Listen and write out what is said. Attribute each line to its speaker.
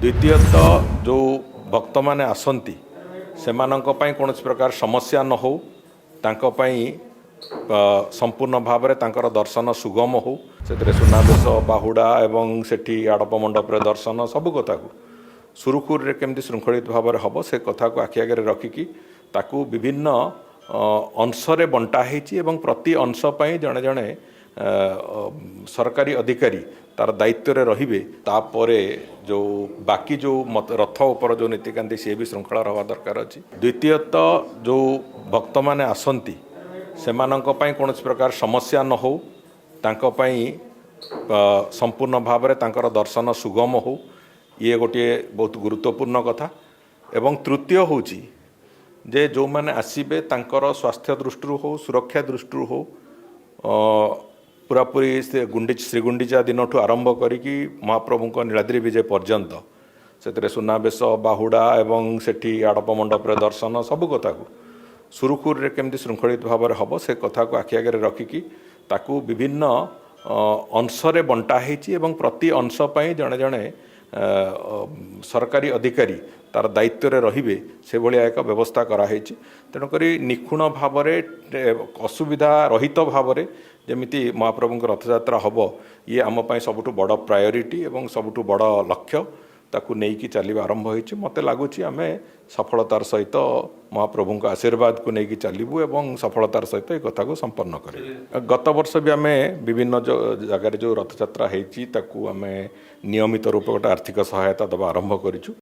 Speaker 1: द्वितीयतः जो भक्त मैंने आसती से कौन प्रकार समस्या न हो संपूर्ण भाव में दर्शन सुगम हो से सुनावेश बाहुड़ा एवं सेठी आड़प मंडप दर्शन सबू कथा को सुरुखुर केमती श्रृंखलित भाव में हम से कथा को आखि आगे रखिकी ताकू विभिन्न अंशरे बंटा एवं प्रति अंश जड़े जड़े सरकारी अधिकारी तार दायित्व रे रहिबे तापरे जो बाकी जो रथ उपर जो नीतिकांति सी भी श्रृंखला रहा दरकार अच्छी। द्वितीयतः जो भक्त मैंने आसती से कौन प्रकार समस्या न हो संपूर्ण भाव में दर्शन सुगम हो ये गोटे बहुत गुरुत्वपूर्ण कथा। एवं तृतीय हूँ जे जो मैंने आसबे तांकर स्वास्थ्य दृष्टि हो सुरक्षा दृष्टि हो पूरापूरी श्रीगुंडीचा दिन आरंभ करी महाप्रभु नीलाद्रि विजय पर्यंत से सुनावेश बाहुड़ा एवं सेठी आड़प मंडप दर्शन सबू कथा को सुरुखुर केमती श्रृंखलित भाव में हम से कथा को आखि आगे रखिकी ताकू विभिन्न अंशरे बंटा एवं प्रति अंश जड़े जड़े सरकारी अधिकारी तार दायित्व रे रहिबे से भलिया एक व्यवस्था कराई। तेणुक निखुण भाव में असुविधा रहित भाव में जमीती महाप्रभु रथयात्रा हम ये आम सबुठु बड़ प्रायोरिटी एवं सबुठु बड़ लक्ष्य ताकू नहीं चलवा आरंभ होती। मत लगुच आम सफलतार सहित महाप्रभु आशीर्वाद को लेकिन चलू एवं सफलतार सहित एक कथा को संपन्न कर। गत वर्ष भी आम विभिन्न जो जगार जो रथयात्रा होती आम नियमित रूप गोटे आर्थिक सहायता दबा आरंभ करूँ।